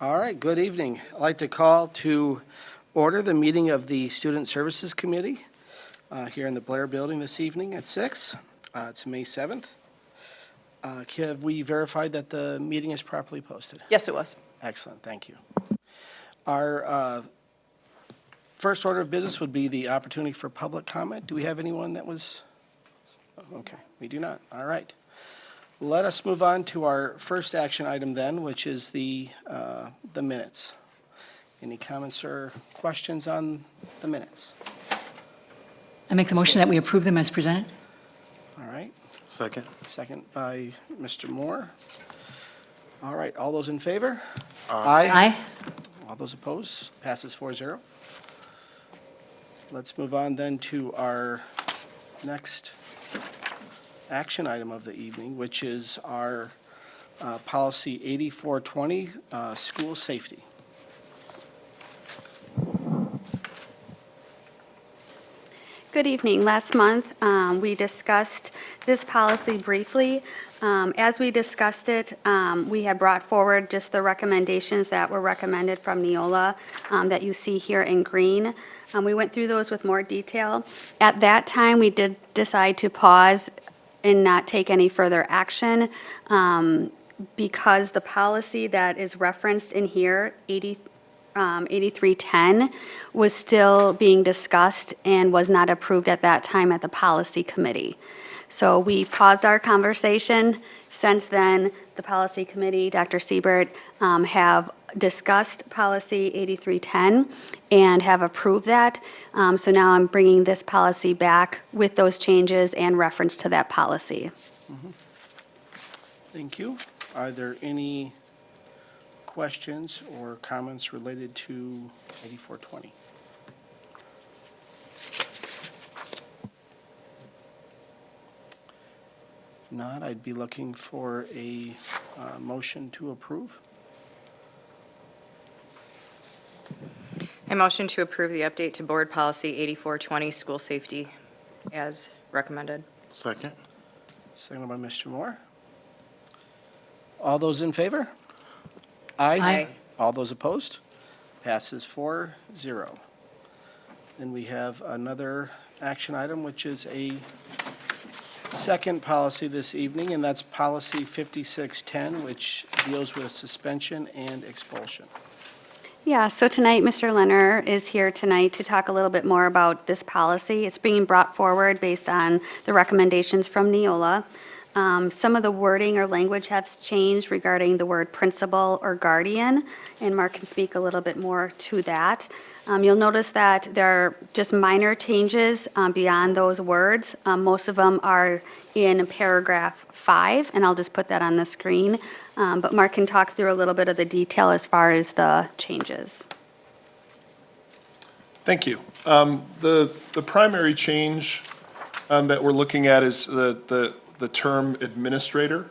All right, good evening. I'd like to call to order the meeting of the Student Services Committee here in the Blair Building this evening at 6. It's May 7th. Have we verified that the meeting is properly posted? Yes, it was. Excellent, thank you. Our first order of business would be the opportunity for public comment. Do we have anyone that was? Okay, we do not. All right. Let us move on to our first action item then, which is the minutes. Any comments or questions on the minutes? I make the motion that we approve them as presented. All right, Second. second by Mr. Moore. All right, all those in favor? Aye. All those opposed? Passes 4-0. Let's move on then to our next action item of the evening, which is our policy 8420, school safety. Good evening. Last month, we discussed this policy briefly. As we discussed it, we had brought forward just the recommendations that were recommended from Neola that you see here in green. We went through those with more detail. At that time, we did decide to pause and not take any further action because the policy that is referenced in here, 8310, was still being discussed and was not approved at that time at the policy committee. So we paused our conversation. Since then, the policy committee, Dr. Siebert, have discussed policy 8310 and have approved that. So now I'm bringing this policy back with those changes and reference to that policy. Thank you. Are there any questions or comments related to 8420? If not, I'd be looking for a motion to approve. I motion to approve the update to Board Policy 8420, school safety, as recommended. Second. Seconded by Mr. Moore. All those in favor? Aye. All those opposed? Passes 4-0. Then we have another action item, which is a second policy this evening, and that's policy 5610, which deals with suspension and expulsion. Yeah, so tonight, Mr. Leonard is here tonight to talk a little bit more about this policy. It's being brought forward based on the recommendations from Neola. Some of the wording or language has changed regarding the word principal or guardian, and Mark can speak a little bit more to that. You'll notice that there are just minor changes beyond those words. Most of them are in paragraph 5, and I'll just put that on the screen. But Mark can talk through a little bit of the detail as far as the changes. Thank you. The primary change that we're looking at is the term administrator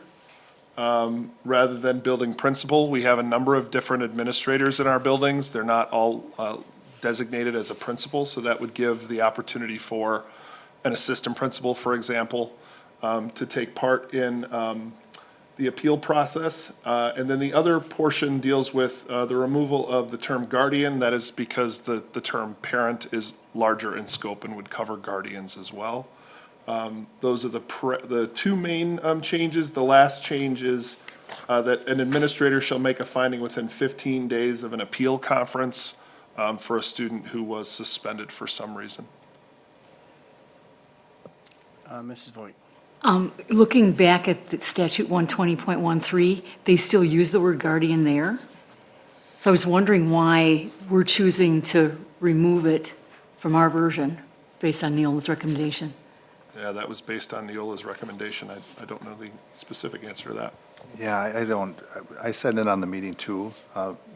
rather than building principal. We have a number of different administrators in our buildings. They're not all designated as a principal, so that would give the opportunity for an assistant principal, for example, to take part in the appeal process. And then the other portion deals with the removal of the term guardian. That is because the term parent is larger in scope and would cover guardians as well. Those are the two main changes. The last change is that an administrator shall make a finding within 15 days of an appeal conference for a student who was suspended for some reason. Mrs. Voigt. Looking back at the statute 120.13, they still use the word guardian there. So I was wondering why we're choosing to remove it from our version based on Neola's recommendation. Yeah, that was based on Neola's recommendation. I don't know the specific answer to that. Yeah, I don't, I sat in on the meeting too,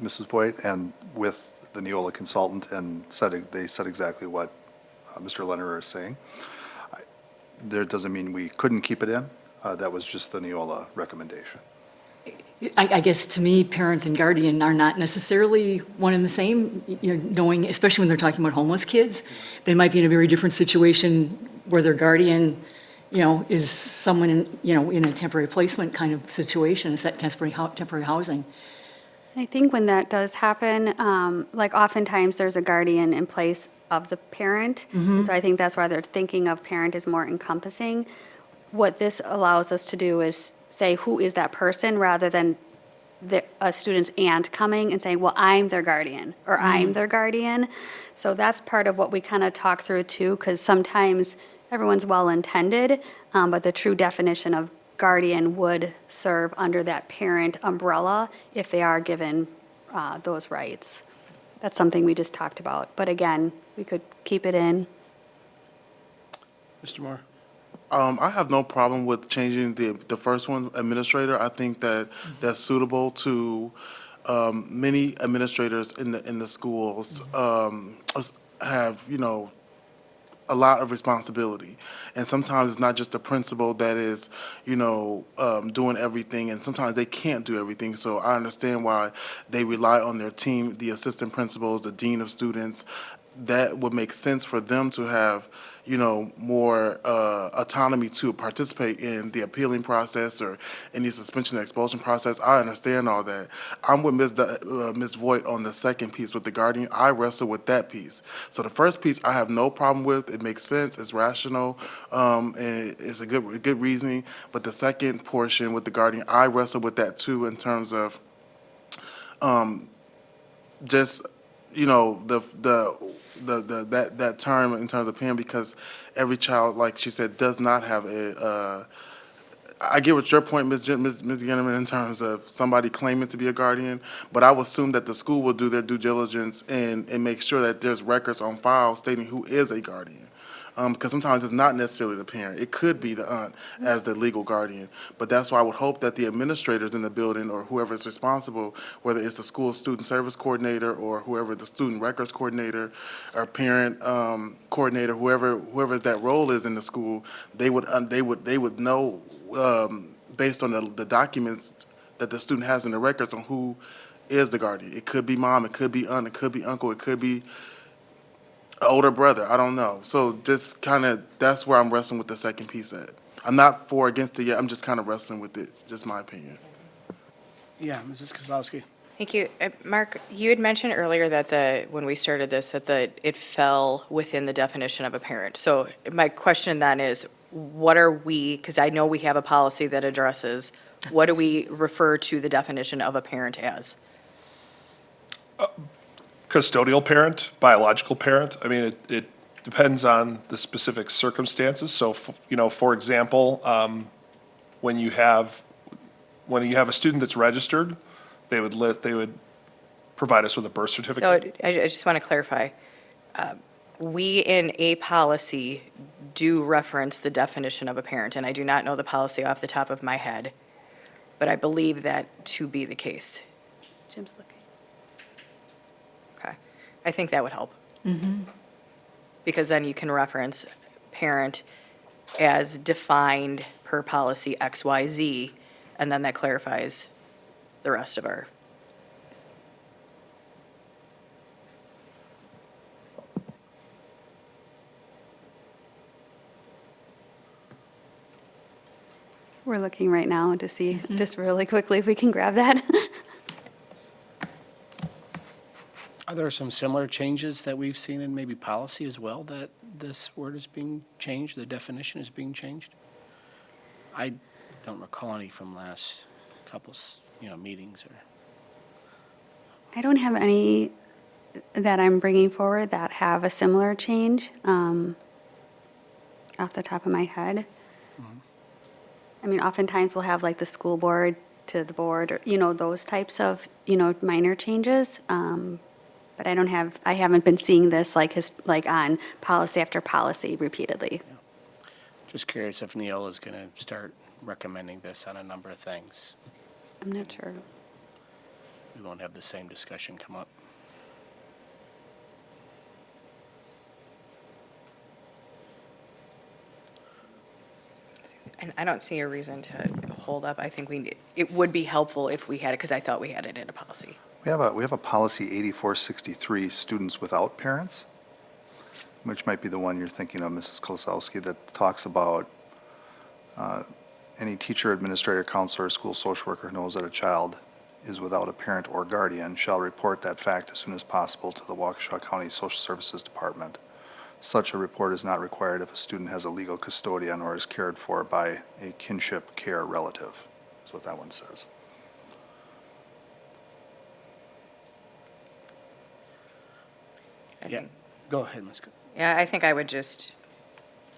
Mrs. Voigt, and with the Neola consultant, and they said exactly what Mr. Leonard is saying. That doesn't mean we couldn't keep it in. That was just the Neola recommendation. I guess to me, parent and guardian are not necessarily one and the same, knowing, especially when they're talking about homeless kids. They might be in a very different situation where their guardian, is someone in a temporary placement kind of situation, is that temporary housing. I think when that does happen, like oftentimes there's a guardian in place of the parent. And so I think that's why they're thinking of parent as more encompassing. What this allows us to do is say, who is that person, rather than a student's aunt coming and saying, well, I'm their guardian, or I'm their guardian. So that's part of what we kind of talk through too, because sometimes everyone's well-intended, but the true definition of guardian would serve under that parent umbrella if they are given those rights. That's something we just talked about. But again, we could keep it in. Mr. Moore? I have no problem with changing the first one, administrator. I think that that's suitable to many administrators in the schools have, you know, a lot of responsibility. And sometimes it's not just the principal that is, you know, doing everything, and sometimes they can't do everything. So I understand why they rely on their team, the assistant principals, the dean of students. That would make sense for them to have, you know, more autonomy to participate in the appealing process or any suspension and expulsion process. I understand all that. I'm with Ms. Voigt on the second piece with the guardian. I wrestle with that piece. So the first piece I have no problem with. It makes sense. It's rational, and it's a good reasoning. But the second portion with the guardian, I wrestle with that too in terms of just, you know, that term in terms of parent, because every child, like she said, does not have a. I get what your point, Ms. Ginneman, in terms of somebody claiming to be a guardian, but I would assume that the school will do their due diligence and make sure that there's records on file stating who is a guardian. Because sometimes it's not necessarily the parent. It could be the aunt as the legal guardian. But that's why I would hope that the administrators in the building or whoever is responsible, whether it's the school student service coordinator or whoever the student records coordinator or parent coordinator, whoever that role is in the school, they would know based on the documents that the student has in the records on who is the guardian. It could be mom, it could be aunt, it could be uncle, it could be older brother, I don't know. So just kind of, that's where I'm wrestling with the second piece at. I'm not for or against it yet, I'm just kind of wrestling with it, just my opinion. Yeah, Mrs. Kozlowski? Thank you. Mark, you had mentioned earlier that when we started this, that it fell within the definition of a parent. So my question then is, what are we, because I know we have a policy that addresses, what do we refer to the definition of a parent as? Custodial parent, biological parent. I mean, it depends on the specific circumstances. So, you know, for example, when you have a student that's registered, they would provide us with a birth So certificate. I just want to clarify. We in a policy do reference the definition of a parent, and I do not know the policy off the top of my head, but I believe that to be the case. Jim's looking. Okay. I think that would help. Because then you can reference parent as defined per policy XYZ, and then that clarifies the rest of our. We're looking right now to see, just really quickly, if we can grab that. Are there some similar changes that we've seen in maybe policy as well, that this word is being changed, the definition is being changed? I don't recall any from last couple, meetings or. I don't have any that I'm bringing forward that have a similar change off the top of my head. I mean, oftentimes we'll have like the school board to the board, or, those types of, minor changes. But I haven't been seeing this like on policy after policy repeatedly. Just curious if Neola is going to start recommending this on a number of things. I'm not sure. We won't have the same discussion come up. And I don't see a reason to hold up. I think it would be helpful if we had it, because I thought we had it in a policy. We have a policy 8463, students without parents, which might be the one you're thinking of, Mrs. Kolosowski, that talks about any teacher, administrator, counselor, school social worker who knows that a child is without a parent or guardian shall report that fact as soon as possible to the Waukesha County Social Services Department. Such a report is not required if a student has a legal custodian or is cared for by a kinship care relative, is what that one says. I Yeah, think- go ahead, Ms. Yeah, I think I would just,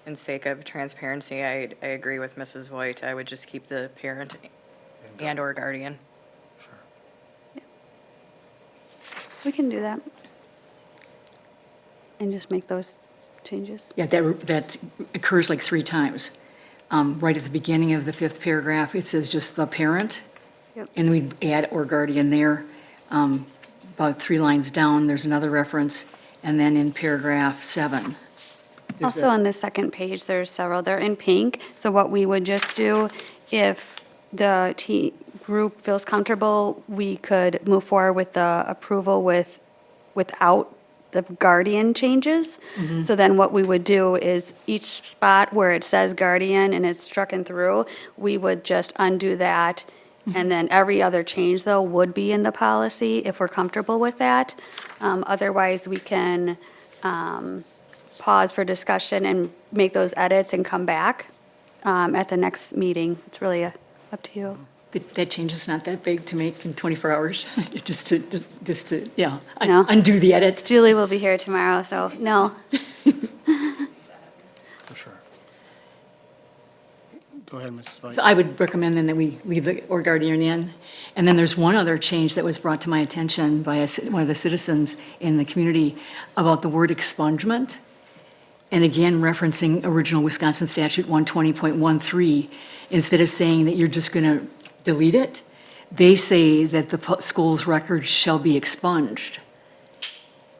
in sake of transparency, I agree with Mrs. Voigt. I would just keep the parent and/or guardian. Sure. We can do that. And just make those changes. Yeah, that occurs like 3 times. Right at the beginning of the 5th paragraph, it says just the parent, Yep. and we add or guardian there. About 3 lines down, there's another reference, and then in paragraph 7. there's Also a- on the second page, there's several, they're in pink. So what we would just do, if the group feels comfortable, we could move forward with the approval without the guardian changes. So then what we would do is each spot where it says guardian and it's strucken through, we would just undo that. And then every other change, though, would be in the policy if we're comfortable with that. Otherwise, we can pause for discussion and make those edits and come back at the next meeting. It's really up to you. That change is not that big to make in 24 hours, just to, yeah, No. undo the edit. Julie will be here tomorrow, so no. For sure. Go ahead, Mrs. Voigt. So I would recommend then that we leave the or guardian in. And then there's one other change that was brought to my attention by one of the citizens in the community about the word expungement. And again, referencing original Wisconsin statute 120.13, instead of saying that you're just going to delete it, they say that the school's records shall be expunged.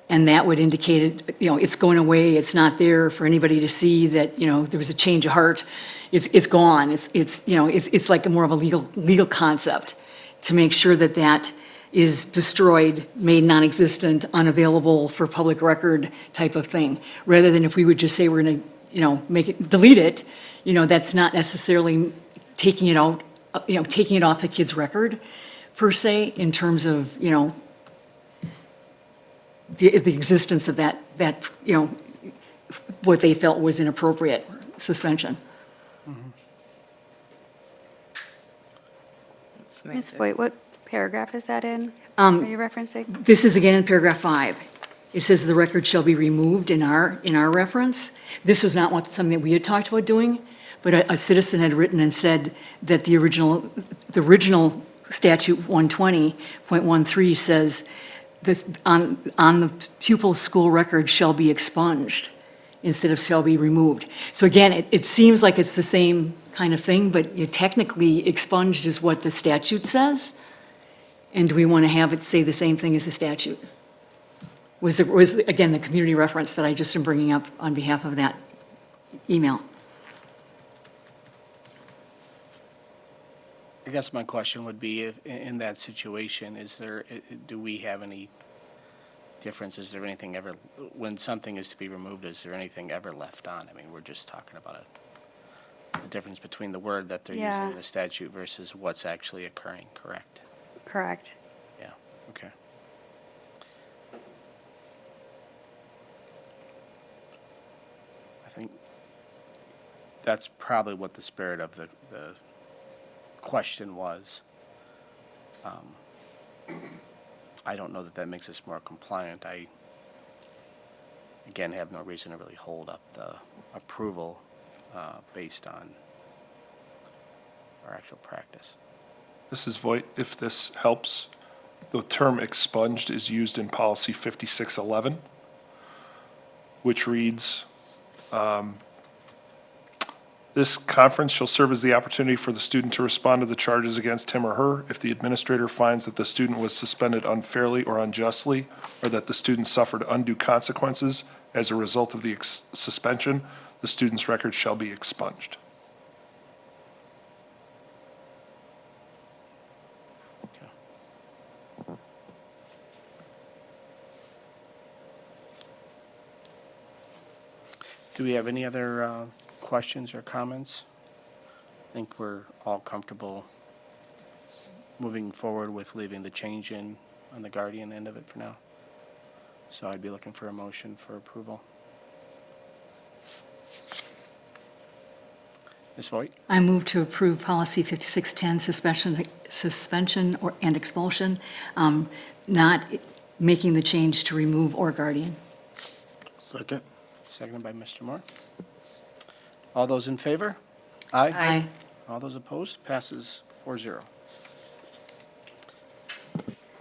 And that would indicate, it's going away, it's not there for anybody to see that, there was a change of heart. It's gone. It's like more of a legal concept to make sure that that is destroyed, made non-existent, unavailable for public record type of thing. Rather than if we would just say we're going to, delete it, that's not necessarily taking it out, taking it off the kid's record per se in terms of, the existence of that, what they felt was inappropriate suspension. Let's make Ms. it- Voigt, what paragraph is that in? Are you referencing? This is again in paragraph 5. It says the record shall be removed in our reference. This was not something that we had talked about doing, but a citizen had written and said that the original statute 120.13 says this on the pupil's school record shall be expunged instead of shall be removed. So again, it seems like it's the same kind of thing, but technically expunged is what the statute says. And do we want to have it say the same thing as the statute? Was again, the community reference that I just am bringing up on behalf of that email. I guess my question would be, in that situation, do we have any difference? Is there anything ever, when something is to be removed, is there anything ever left on? I mean, we're just talking about the difference between the word that they're Yeah. using in the statute versus what's actually occurring, correct? Correct. Yeah, okay. I think that's probably what the spirit of the question was. I don't know that makes us more compliant. I, again, have no reason to really hold up the approval based on our actual practice. Mrs. Voigt, if this helps, the term expunged is used in policy 5611, which reads, this conference shall serve as the opportunity for the student to respond to the charges against him or her if the administrator finds that the student was suspended unfairly or unjustly, or that the student suffered undue consequences as a result of the suspension. The student's record shall be expunged. Do we have any other questions or comments? I think we're all comfortable moving forward with leaving the change in on the guardian end of it for now. So I'd be looking for a motion for approval. Ms. Voigt? I move to approve policy 5610, and expulsion, not making the change to remove or guardian. Second. Seconded by Mr. Moore. All those in favor? Aye. Aye. All those opposed? Passes 4-0.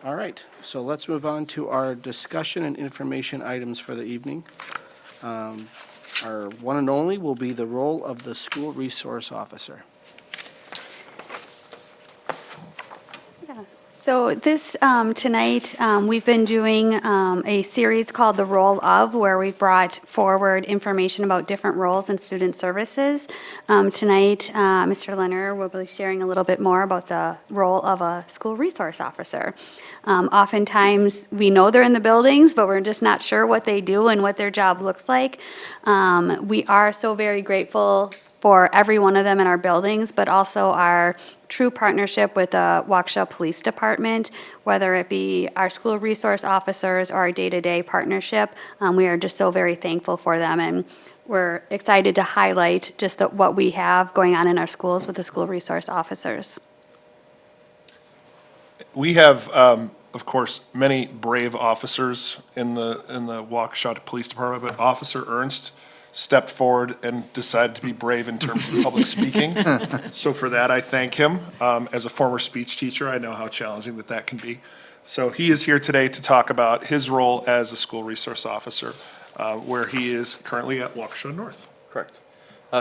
All right, so let's move on to our discussion and information items for the evening. Our one and only will be the role of the school resource officer. So this, tonight, we've been doing a series called The Role Of, where we brought forward information about different roles in student services. Tonight, Mr. Leonard will be sharing a little bit more about the role of a school resource officer. Oftentimes, we know they're in the buildings, but we're just not sure what they do and what their job looks like. We are so very grateful for every one of them in our buildings, but also our true partnership with the Waukesha Police Department, whether it be our school resource officers or our day-to-day partnership. We are just so very thankful for them, and we're excited to highlight just what we have going on in our schools with the school resource officers. We have, of course, many brave officers in the Waukesha Police Department, but Officer Ernst stepped forward and decided to be brave in terms of public speaking. So for that, I thank him. As a former speech teacher, I know how challenging that can be. So he is here today to talk about his role as a school resource officer, where he is currently at Waukesha North. Correct.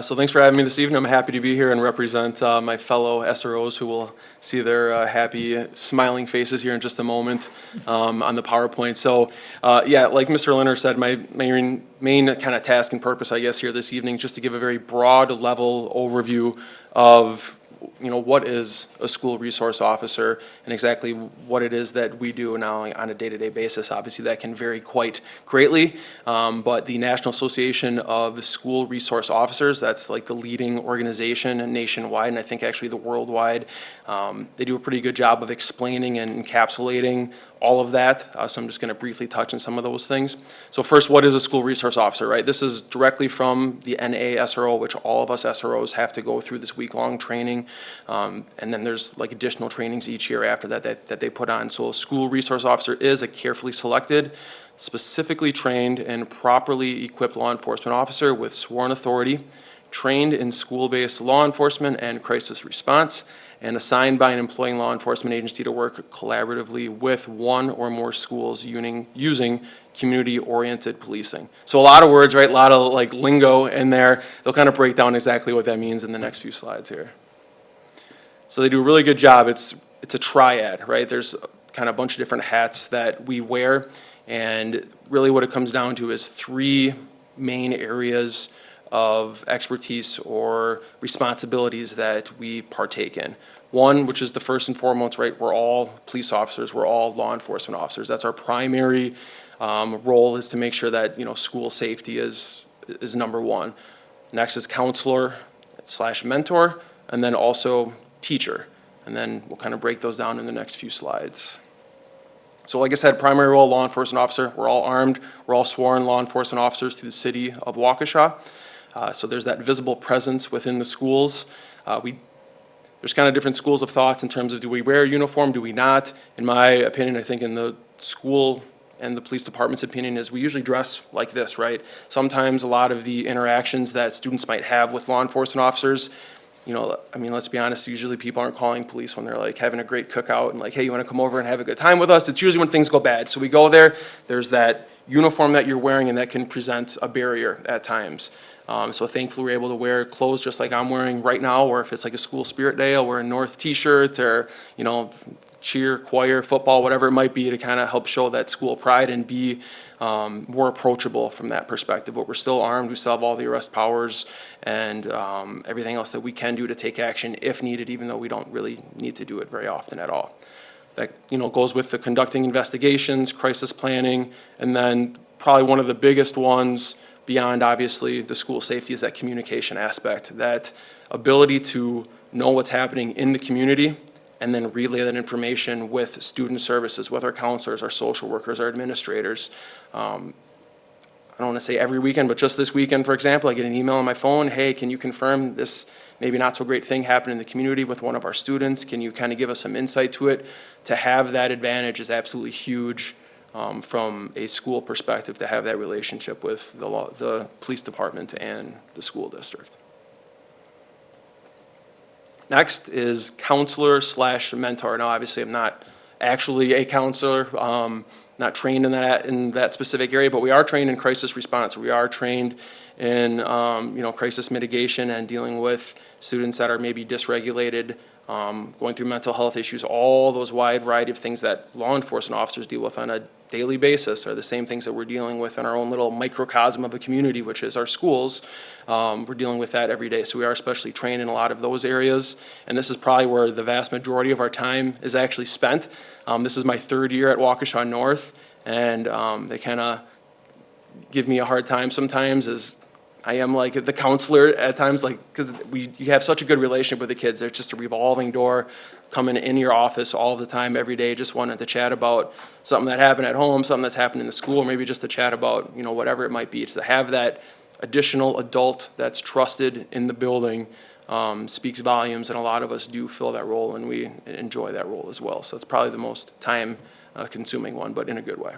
So thanks for having me this evening. I'm happy to be here and represent my fellow SROs who will see their happy, smiling faces here in just a moment on the PowerPoint. So, yeah, like Mr. Leonard said, my main kind of task and purpose, I guess, here this evening, just to give a very broad level overview of what is a school resource officer and exactly what it is that we do now on a day-to-day basis. Obviously, that can vary quite greatly, but the National Association of School Resource Officers, that's like the leading organization nationwide, and I think actually the worldwide, they do a pretty good job of explaining and encapsulating all of that, so I'm just going to briefly touch on some of those things. So first, what is a school resource officer, right? This is directly from the NA SRO, which all of us SROs have to go through this week-long training, and then there's like additional trainings each year after that they put on. So a school resource officer is a carefully selected, specifically trained, and properly equipped law enforcement officer with sworn authority, trained in school-based law enforcement and crisis response, and assigned by an employing law enforcement agency to work collaboratively with one or more schools using community-oriented policing. So a lot of words, right? A lot of like lingo in there. They'll kind of break down exactly what that means in the next few slides here. So they do a really good job. It's a triad, right? There's kind of a bunch of different hats that we wear, and really what it comes down to is three main areas of expertise or responsibilities that we partake in. One, which is the first and foremost, right, we're all police officers, we're all law enforcement officers. That's our primary role, is to make sure that, school safety is number one. Next is counselor/mentor, and then also teacher. And then we'll kind of break those down in the next few slides. So like I said, primary role, law enforcement officer. We're all armed, we're all sworn law enforcement officers through the city of Waukesha. So there's that visible presence within the schools. There's kind of different schools of thoughts in terms of, do we wear a uniform, do we not? In my opinion, I think in the school and the police department's opinion is we usually dress like this, right? Sometimes a lot of the interactions that students might have with law enforcement officers, let's be honest, usually people aren't calling police when they're like having a great cookout and like, hey, you want to come over and have a good time with us? It's usually when things go bad. So we go there's that uniform that you're wearing, and that can present a barrier at times. So thankfully we're able to wear clothes just like I'm wearing right now, or if it's like a school spirit day, I'll wear a North t-shirt or, cheer, choir, football, whatever it might be, to kind of help show that school pride and be more approachable from that perspective. But we're still armed, we still have all the arrest powers and everything else that we can do to take action if needed, even though we don't really need to do it very often at all. That goes with the conducting investigations, crisis planning, and then probably one of the biggest ones beyond obviously the school safety is that communication aspect, that ability to know what's happening in the community and then relay that information with student services, with our counselors, our social workers, our administrators. I don't want to say every weekend, but just this weekend, for example, I get an email on my phone, hey, can you confirm this maybe not so great thing happened in the community with one of our students? Can you kind of give us some insight to it? To have that advantage is absolutely huge from a school perspective, to have that relationship with the police department and the school district. Next is counselor/mentor. Now, obviously, I'm not actually a counselor, not trained in that specific area, but we are trained in crisis response. We are trained in crisis mitigation and dealing with students that are maybe dysregulated, going through mental health issues. All those wide variety of things that law enforcement officers deal with on a daily basis are the same things that we're dealing with in our own little microcosm of a community, which is our schools. We're dealing with that every day, so we are especially trained in a lot of those areas, and this is probably where the vast majority of our time is actually spent. This is my third year at Waukesha North, and they kind of give me a hard time sometimes, as I am like the counselor at times, like, because you have such a good relationship with the kids. There's just a revolving door coming in your office all the time, every day, just wanting to chat about something that happened at home, something that's happened in the school, or maybe just to chat about, whatever it might be. To have that additional adult that's trusted in the building speaks volumes, and a lot of us do fill that role, and we enjoy that role as well. So it's probably the most time consuming one, but in a good way.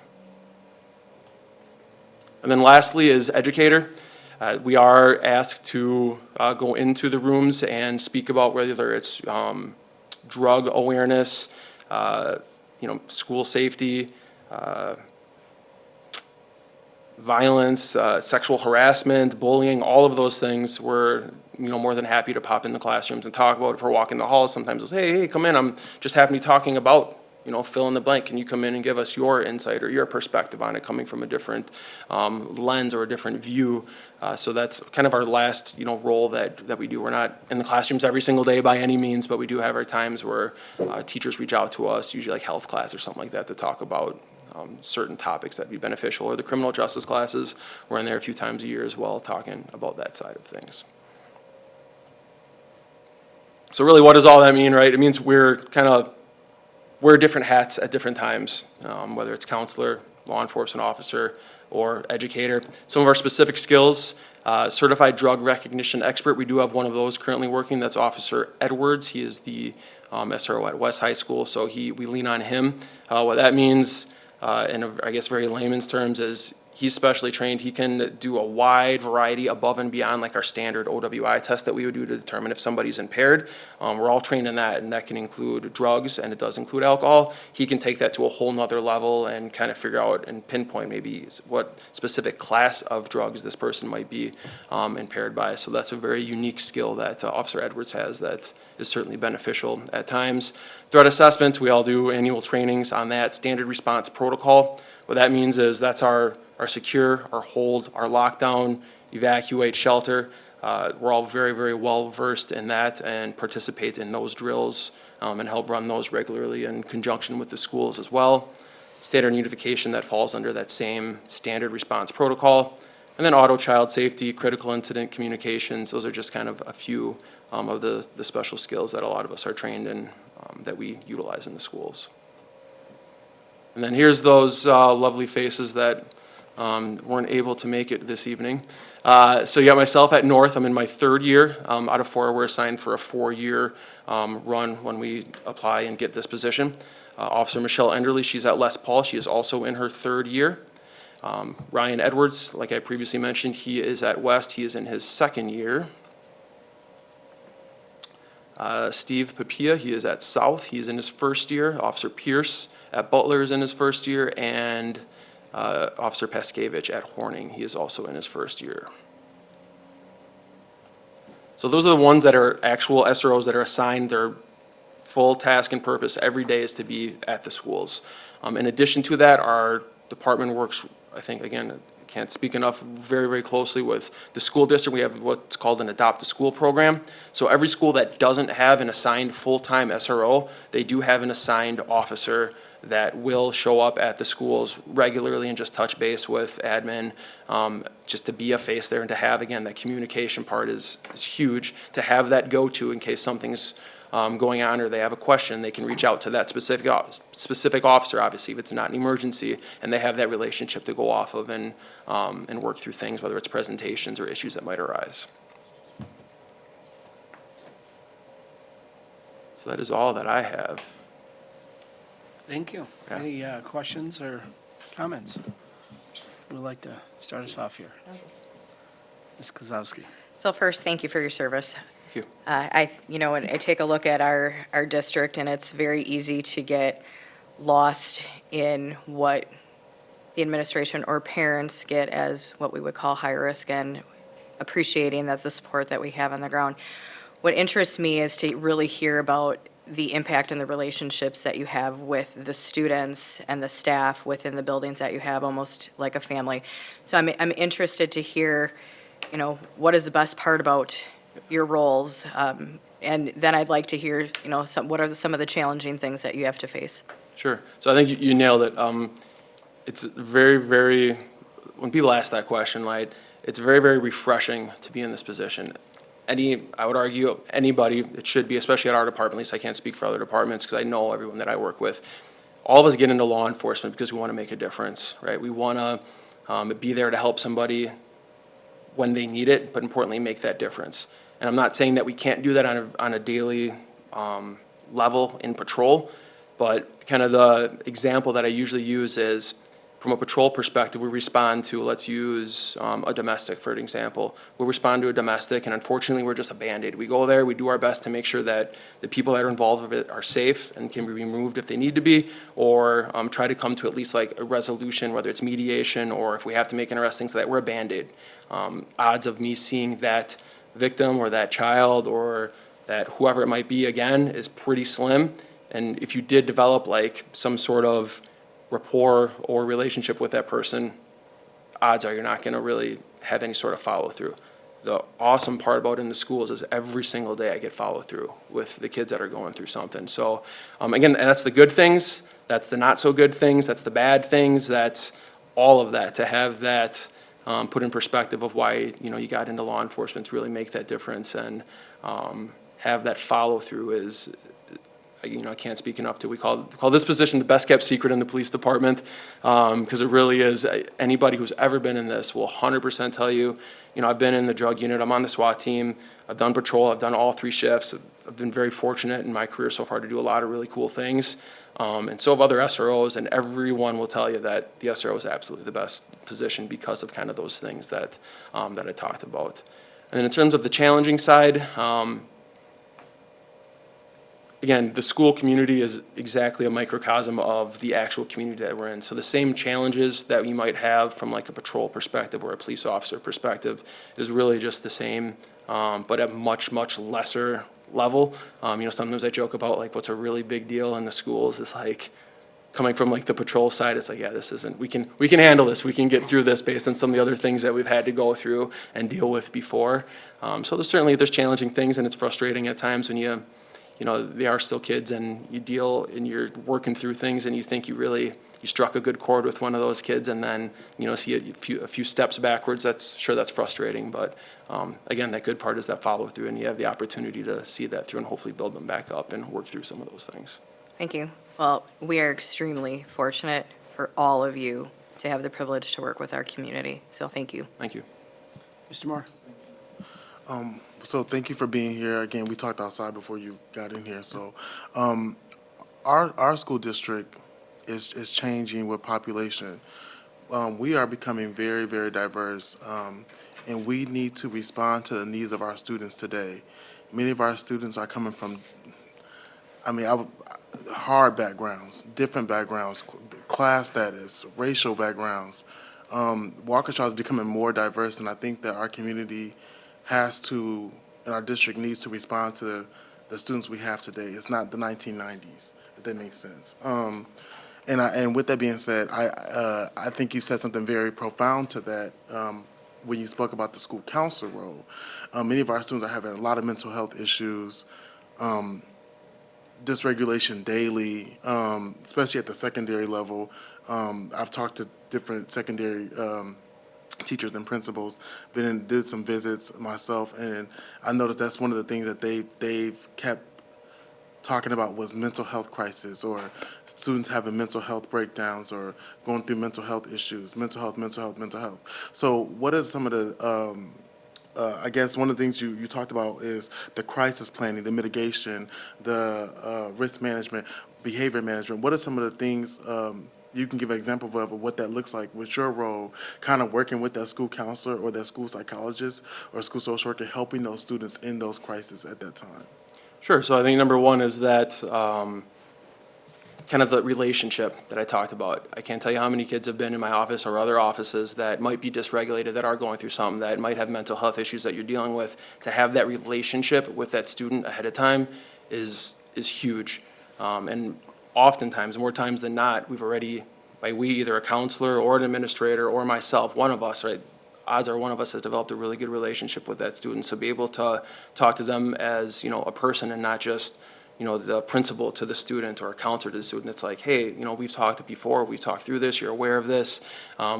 And then lastly is educator. We are asked to go into the rooms and speak about whether it's drug awareness, school safety, violence, sexual harassment, bullying, all of those things. We're more than happy to pop in the classrooms and talk about it. If we're walking the halls, sometimes we'll say, hey, come in, I'm just happen to be talking about fill in the blank. Can you come in and give us your insight or your perspective on it, coming from a different lens or a different view? So that's kind of our last, role that we do. We're not in the classrooms every single day by any means, but we do have our times where teachers reach out to us, usually like health class or something like that, to talk about certain topics that'd be beneficial. Or the criminal justice classes, we're in there a few times a year as well, talking about that side of things. So really, what does all that mean, right? It means we're wear different hats at different times, whether it's counselor, law enforcement officer, or educator. Some of our specific skills, certified drug recognition expert. We do have one of those currently working. That's Officer Edwards. He is the SRO at West High School, so we lean on him. What that means, in I guess very layman's terms, is he's specially trained. He can do a wide variety above and beyond like our standard OWI test that we would do to determine if somebody's impaired. We're all trained in that, and that can include drugs, and it does include alcohol. He can take that to a whole nother level and kind of figure out and pinpoint maybe what specific class of drugs this person might be impaired by. So that's a very unique skill that Officer Edwards has that is certainly beneficial at times. Threat assessment, we all do annual trainings on that. Standard response protocol. What that means is that's our secure, our hold, our lockdown, evacuate, shelter. We're all very, very well versed in that and participate in those drills and help run those regularly in conjunction with the schools as well. Standard unification, that falls under that same standard response protocol. And then auto child safety, critical incident communications, those are just kind of a few of the special skills that a lot of us are trained in that we utilize in the schools. And then here's those lovely faces that weren't able to make it this evening. So you got myself at North. I'm in my third year. Out of four, we're assigned for a 4-year run when we apply and get this position. Officer Michelle Enderly, she's at Les Paul. She is also in her third year. Ryan Edwards, like I previously mentioned, he is at West. He is in his second year. Steve Papia, he is at South. He is in his first year. Officer Pierce at Butler is in his first year, and Officer Paskevich at Horning, he is also in his first year. So those are the ones that are actual SROs that are assigned their full task and purpose every day is to be at the schools. In addition to that, our department works, I think, again, can't speak enough, very, very closely with the school district. We have what's called an Adopt a School program. So every school that doesn't have an assigned full-time SRO, they do have an assigned officer that will show up at the schools regularly and just touch base with admin, just to be a face there and to have, again, that communication part is huge, to have that go-to in case something's going on, or they have a question, they can reach out to that specific officer, obviously, if it's not an emergency, and they have that relationship to go off of and work through things, whether it's presentations or issues that might arise. So that is all that I have. Thank you. Yeah. Any questions or comments? Who would like to start us off here? Ms. Kozowski. So first, thank you for your service. Thank you. When I take a look at our district, and it's very easy to get lost in what the administration or parents get as what we would call high risk, and appreciating that the support that we have on the ground. What interests me is to really hear about the impact and the relationships that you have with the students and the staff within the buildings that you have, almost like a family. So I'm interested to hear, what is the best part about your roles? And then I'd like to hear, what are some of the challenging things that you have to face? Sure. So I think you nailed it. It's very, very, when people ask that question, like, it's very, very refreshing to be in this position. I would argue, anybody, it should be, especially at our department, at least I can't speak for other departments because I know everyone that I work with. All of us get into law enforcement because we want to make a difference, right? We want to be there to help somebody when they need it, but importantly, make that difference. And I'm not saying that we can't do that on a daily level in patrol, but kind of the example that I usually use is, from a patrol perspective, we respond to, let's use a domestic, for an example. We'll respond to a domestic, and unfortunately, we're just a Band-Aid. We go there, we do our best to make sure that the people that are involved with it are safe and can be removed if they need to be, or try to come to at least like a resolution, whether it's mediation or if we have to make an arrest, things like that. We're a Band-Aid. Odds of me seeing that victim or that child or that whoever it might be again is pretty slim. And if you did develop like some sort of rapport or relationship with that person, odds are you're not going to really have any sort of follow through. The awesome part about in the schools is every single day I get follow through with the kids that are going through something. So again, that's the good things, that's the not so good things, that's the bad things, that's all of that. To have that put in perspective of why you got into law enforcement, to really make that difference and have that follow through is, I can't speak enough to. We call this position the best kept secret in the police department, because it really is. Anybody who's ever been in this will 100% tell you, I've been in the drug unit, I'm on the SWAT team, I've done patrol, I've done all 3 shifts. I've been very fortunate in my career so far to do a lot of really cool things. And so have other SROs, and everyone will tell you that the SRO is absolutely the best position because of kind of those things that I talked about. And then in terms of the challenging side, again, the school community is exactly a microcosm of the actual community that we're in. So the same challenges that we might have from like a patrol perspective or a police officer perspective is really just the same, but at much, much lesser level. Sometimes I joke about like what's a really big deal in the schools is like coming from like the patrol side, it's like, yeah, this isn't, we can handle this. We can get through this based on some of the other things that we've had to go through and deal with before. So there's challenging things, and it's frustrating at times when they are still kids and you deal and you're working through things and you think you struck a good chord with one of those kids and then, see a few steps backwards. That's frustrating. But again, that good part is that follow through, and you have the opportunity to see that through and hopefully build them back up and work through some of those things. Thank you. Well, we are extremely fortunate for all of you to have the privilege to work with our community. So thank you. Thank you. Mr. Moore? So thank you for being here. Again, we talked outside before you got in here. So our school district is changing with population. We are becoming very, very diverse, and we need to respond to the needs of our students today. Many of our students are coming from, hard backgrounds, different backgrounds, class status, racial backgrounds. Waukesha is becoming more diverse, and I think that our community has to, and our district needs to respond to the students we have today. It's not the 1990s, if that makes sense. And with that being said, I think you said something very profound to that when you spoke about the school counselor role. Many of our students are having a lot of mental health issues, dysregulation daily, especially at the secondary level. I've talked to different secondary teachers and principals, did some visits myself, and I noticed that's one of the things that they've kept talking about was mental health crisis, or students having mental health breakdowns, or going through mental health issues, mental health, mental health, mental health. So what is some of the, I guess one of the things you talked about is the crisis planning, the mitigation, the risk management, behavior management. What are some of the things you can give an example of what that looks like with your role, kind of working with that school counselor or that school psychologist or school social worker, helping those students in those crises at that time? Sure. So I think number one is that kind of the relationship that I talked about. I can't tell you how many kids have been in my office or other offices that might be dysregulated, that are going through something, that might have mental health issues that you're dealing with. To have that relationship with that student ahead of time is huge. And oftentimes, more times than not, we've already, by we, either a counselor or an administrator or myself, one of us, right? Odds are one of us has developed a really good relationship with that student. So be able to talk to them as, a person and not just, the principal to the student or a counselor to the student. It's like, hey, we've talked before, we've talked through this, you're aware of this.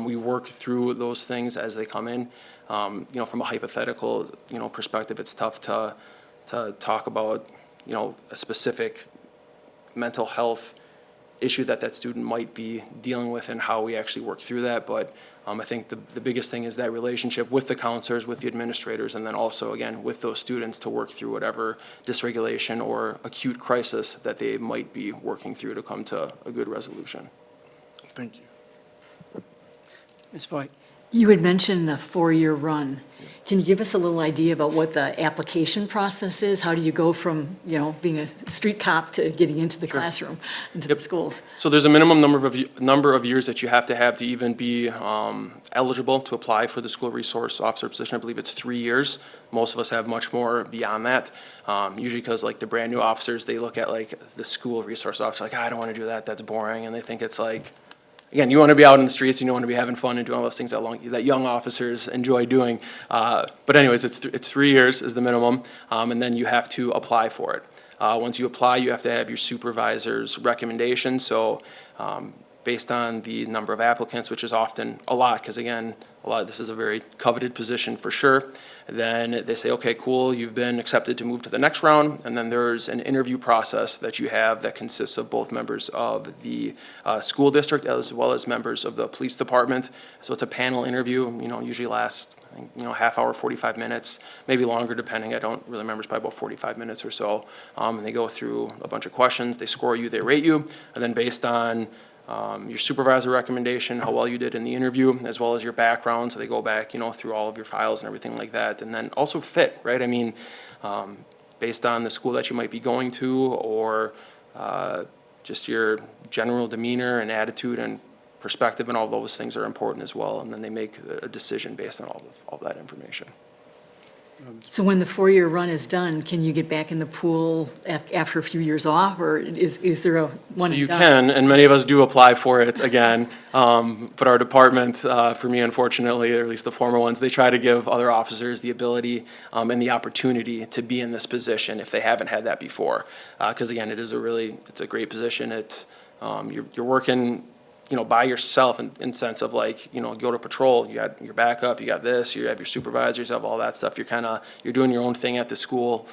We work through those things as they come in. From a hypothetical, perspective, it's tough to talk about, a specific mental health issue that student might be dealing with and how we actually work through that. But I think the biggest thing is that relationship with the counselors, with the administrators, and then also, again, with those students to work through whatever dysregulation or acute crisis that they might be working through to come to a good resolution. Thank you. Ms. Voigt? You had mentioned the 4-year run. Can you give us a little idea about what the application process is? How do you go from, being a street cop to getting into the classroom, into the schools? So there's a minimum number of years that you have to even be eligible to apply for the school resource officer position. I believe it's 3 years. Most of us have much more beyond that. Usually because the brand new officers, they look at the school resource officer like, I don't want to do that. That's boring. And they think it's again, you want to be out in the streets, and you want to be having fun and doing all those things that young officers enjoy doing. But anyways, it's 3 years is the minimum, and then you have to apply for it. Once you apply, you have to have your supervisor's recommendation. So based on the number of applicants, which is often a lot, because again, this is a very coveted position for sure. Then they say, okay, cool, you've been accepted to move to the next round, and then there's an interview process that you have that consists of both members of the school district as well as members of the police department. So it's a panel interview, usually lasts, half hour, 45 minutes, maybe longer depending. I don't really remember, it's probably about 45 minutes or so. And they go through a bunch of questions, they score you, they rate you, and then based on your supervisor recommendation, how well you did in the interview, as well as your background. So they go back, through all of your files and everything like that. And then also fit, right? I mean, based on the school that you might be going to or just your general demeanor and attitude and perspective and all those things are important as well. And then they make a decision based on all that information. So when the 4-year run is done, can you get back in the pool after a few years off, or is there a one and You done? can, and many of us do apply for it again. But our department, for me, unfortunately, or at least the former ones, they try to give other officers the ability and the opportunity to be in this position if they haven't had that before. Because again, it's a great position. You're working, by yourself in sense of go to patrol, you got your backup, you got this, you have your supervisors, you have all that stuff. You're doing your own thing at the school.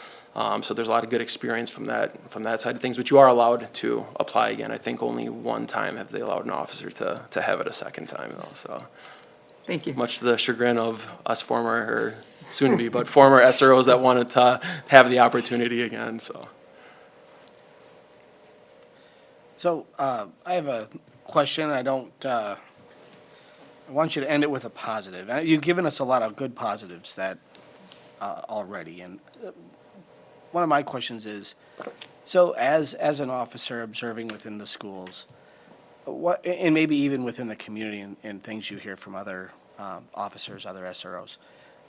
So there's a lot of good experience from that side of things, but you are allowed to apply again. I think only one time have they allowed an officer to have it a second time though, so. Thank you. Much to the chagrin of us former, or soon to be, but former SROs that wanted to have the opportunity again, so. So I have a question. I want you to end it with a positive. You've given us a lot of good positives that already, and one of my questions is, so as an officer observing within the schools, and maybe even within the community and things you hear from other officers, other SROs,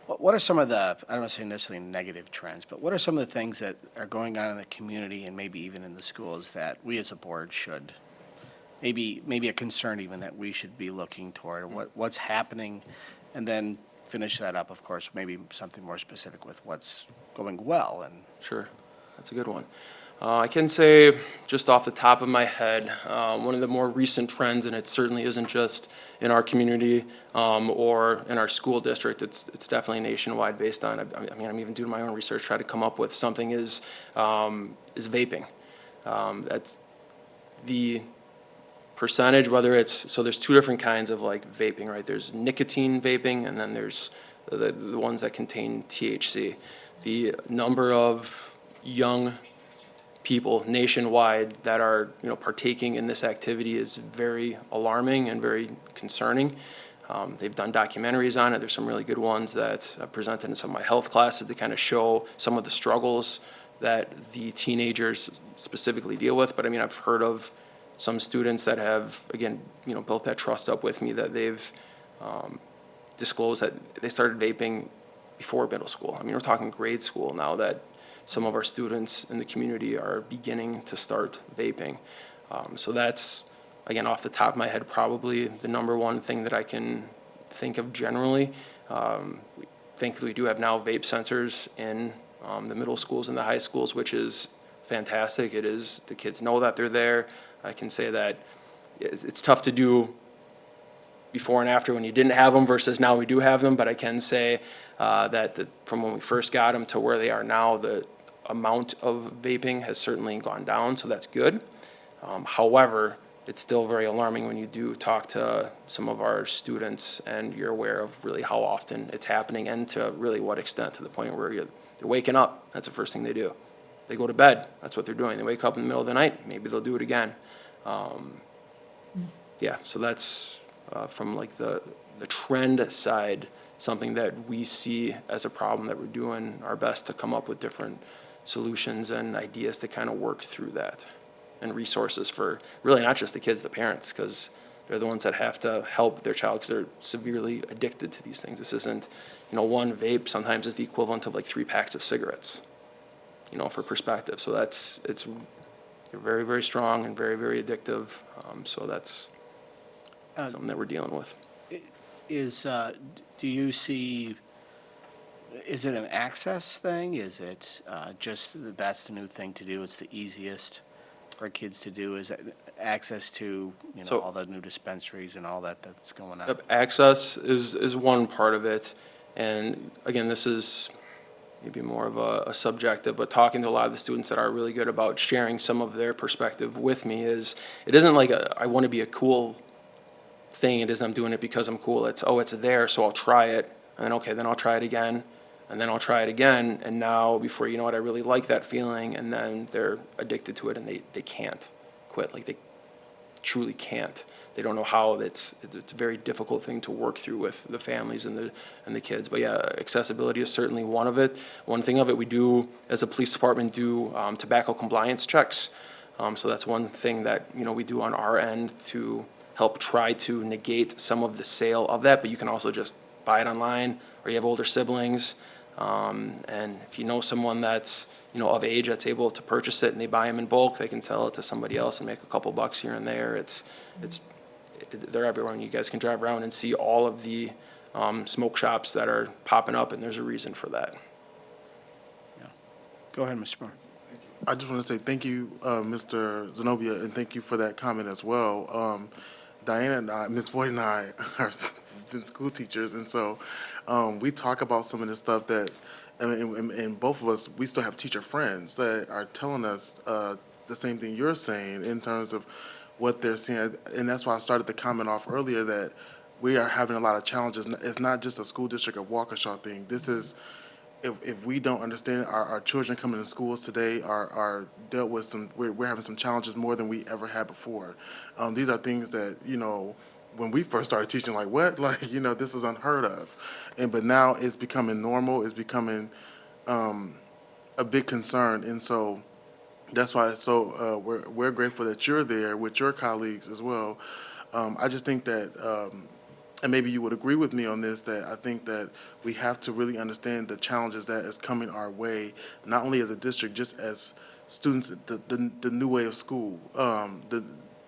what are some of the, I don't want to say necessarily negative trends, but what are some of the things that are going on in the community and maybe even in the schools that we as a board should, maybe a concern even that we should be looking toward, or what's happening, and then finish that up, of course, maybe something more specific with what's going well. And Sure, that's a good one. I can say, just off the top of my head, one of the more recent trends, and it certainly isn't just in our community or in our school district, it's definitely nationwide based on, I'm even doing my own research, try to come up with something, is vaping. That's the percentage, whether it's, so there's two different kinds of like vaping, right? There's nicotine vaping, and then there's the ones that contain THC. The number of young people nationwide that are, partaking in this activity is very alarming and very concerning. They've done documentaries on it. There's some really good ones that I've presented in some of my health classes to kind of show some of the struggles that the teenagers specifically deal with. But I mean, I've heard of some students that have, again, built that trust up with me, that they've disclosed that they started vaping before middle school. I mean, we're talking grade school now, that some of our students in the community are beginning to start vaping. So that's, again, off the top of my head, probably the number one thing that I can think of generally. Thankfully, we do have now vape sensors in the middle schools and the high schools, which is fantastic. It is, the kids know that they're there. I can say that it's tough to do before and after when you didn't have them versus now we do have them, but I can say that from when we first got them to where they are now, the amount of vaping has certainly gone down, so that's good. However, it's still very alarming when you do talk to some of our students and you're aware of really how often it's happening and to really what extent, to the point where they're waking up. That's the first thing they do. They go to bed. That's what they're doing. They wake up in the middle of the night. Maybe they'll do it again. Yeah, so that's from like the trend side, something that we see as a problem that we're doing our best to come up with different solutions and ideas to kind of work through that, and resources for really not just the kids, the parents, because they're the ones that have to help their child because they're severely addicted to these things. This isn't, one vape sometimes is the equivalent of like 3 packs of cigarettes, for perspective. So they're very, very strong and very, very addictive. So that's something that we're dealing with. Do you see, is it an access thing? Is it just that that's the new thing to do? It's the easiest for kids to do? Is it access to, So- all the new dispensaries and all that's going on? Yep, access is one part of it. And again, this is maybe more of a subjective, but talking to a lot of the students that are really good about sharing some of their perspective with me is, it isn't like I want to be a cool thing. It is, I'm doing it because I'm cool. It's there, so I'll try it. And then, okay, then I'll try it again. And then I'll try it again. And now, before you know it, I really like that feeling. And then they're addicted to it and they can't quit. Like, they truly can't. They don't know how. It's a very difficult thing to work through with the families and the kids. But yeah, accessibility is certainly one of it. One thing of it, we do, as a police department, do tobacco compliance checks. So that's one thing that, we do on our end to help try to negate some of the sale of that. But you can also just buy it online, or you have older siblings. And if you know someone that's, of age that's able to purchase it and they buy them in bulk, they can sell it to somebody else and make a couple bucks here and there. They're everywhere, and you guys can drive around and see all of the smoke shops that are popping up, and there's a reason for that. Yeah. Go ahead, Mr. Moore. I just want to say thank you, Mr. Zenobia, and thank you for that comment as well. Diana and I, Ms. Voigt and I, are been school teachers, and so we talk about some of the stuff that, and both of us, we still have teacher friends that are telling us the same thing you're saying in terms of what they're seeing, and that's why I started the comment off earlier that we are having a lot of challenges. It's not just a school district of Waukesha thing. This is, if we don't understand, our children coming to schools today are dealt with we're having some challenges more than we ever had before. These are things that, when we first started teaching, like, what? Like, this is unheard of. But now it's becoming normal. It's becoming a big concern. And so that's why we're grateful that you're there with your colleagues as well. I just think that, and maybe you would agree with me on this, that I think that we have to really understand the challenges that is coming our way, not only as a district, just as students, the new way of school, the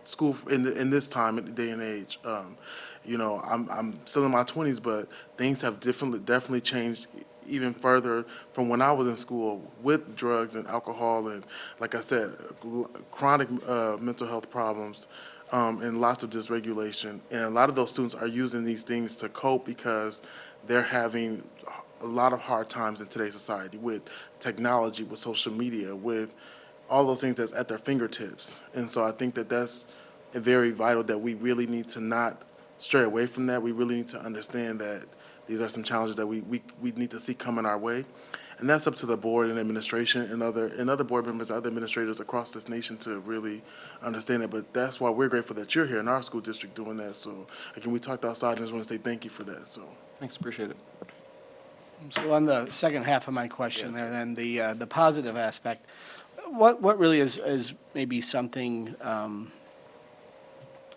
school in this time, in day and age. I'm still in my 20s, but things have definitely changed even further from when I was in school with drugs and alcohol and, like I said, chronic mental health problems. And lots of dysregulation. And a lot of those students are using these things to cope because they're having a lot of hard times in today's society with technology, with social media, with all those things that's at their fingertips. And so I think that that's very vital, that we really need to not stray away from that. We really need to understand that these are some challenges that we need to see coming our way. And that's up to the board and administration and other board members, other administrators across this nation to really understand it. But that's why we're grateful that you're here in our school district doing that. So again, we talked outside, and I just want to say thank you for that. So Thanks, appreciate it. So on the second half of my question there, then, the positive aspect, what really is maybe something,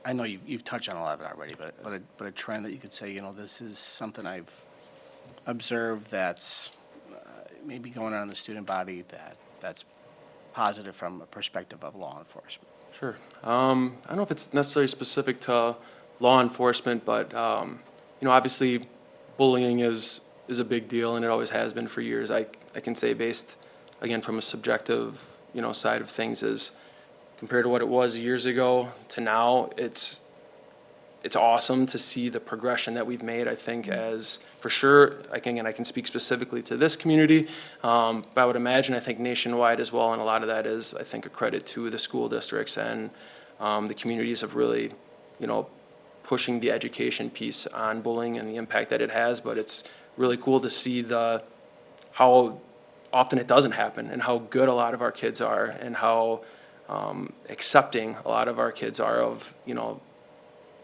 I know you've touched on a lot of it already, but a trend that you could say, this is something I've observed that's maybe going on in the student body that's positive from a perspective of law enforcement? Sure. I don't know if it's necessarily specific to law enforcement, but, obviously bullying is a big deal, and it always has been for years. I can say based, again, from a subjective, side of things, is compared to what it was years ago to now, it's awesome to see the progression that we've made, I think, as, for sure, I can speak specifically to this community, but I would imagine, I think nationwide as well, and a lot of that is, I think, a credit to the school districts and the communities of really, pushing the education piece on bullying and the impact that it has, but it's really cool to see how often it doesn't happen and how good a lot of our kids are and how accepting a lot of our kids are of,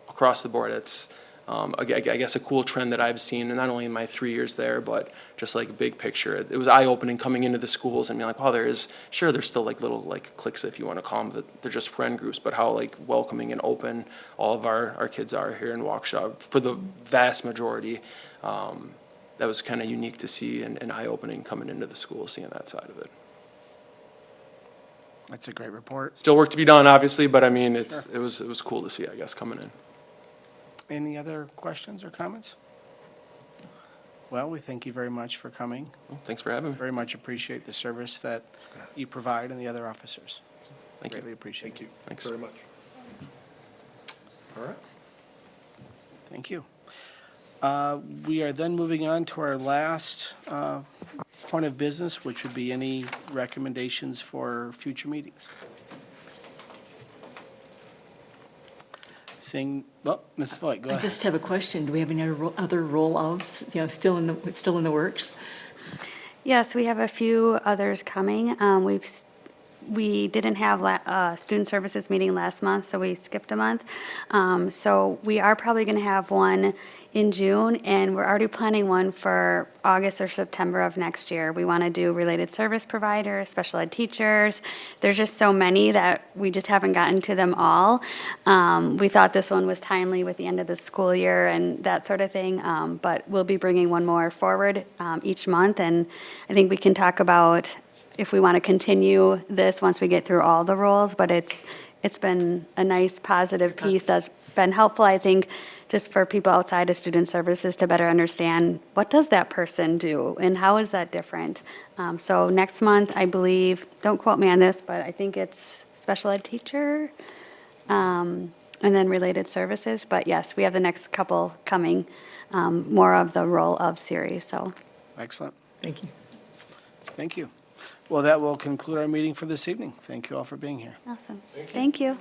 across the board. It's, I guess, a cool trend that I've seen, and not only in my 3 years there, but just like big picture. It was eye-opening coming into the schools and being like, wow, there's still like little like cliques, if you want to call them, but they're just friend groups, but how like welcoming and open all of our kids are here in Waukesha for the vast majority. That was kind of unique to see and eye-opening coming into the school, seeing that side of it. That's a great report. Still work to be done, obviously, but I mean, it was cool to see, I guess, coming in. Any other questions or comments? Well, we thank you very much for coming. Well, thanks for having me. Very much appreciate the service that you provide and the other officers. Thank you. Greatly appreciate it. Thanks. Very much. All right. Thank you. We are then moving on to our last point of business, which would be any recommendations for future meetings. Ms. Voigt, go I ahead. just have a question. Do we have any other rollouts, still in the works? Yes, we have a few others coming. We didn't have student services meeting last month, so we skipped a month. So we are probably going to have one in June, and we're already planning one for August or September of next year. We want to do related service providers, special ed teachers. There's just so many that we just haven't gotten to them all. We thought this one was timely with the end of the school year and that sort of thing, but we'll be bringing one more forward each month, and I think we can talk about if we want to continue this once we get through all the roles, but it's been a nice positive piece that's been helpful, I think, just for people outside of student services to better understand what does that person do and how is that different. So next month, I believe, don't quote me on this, but I think it's special ed teacher and then related services. But yes, we have the next couple coming, more of the role of series, so. Excellent. Thank you. Thank you. Well, that will conclude our meeting for this evening. Thank you all for being here. Awesome. Thank you.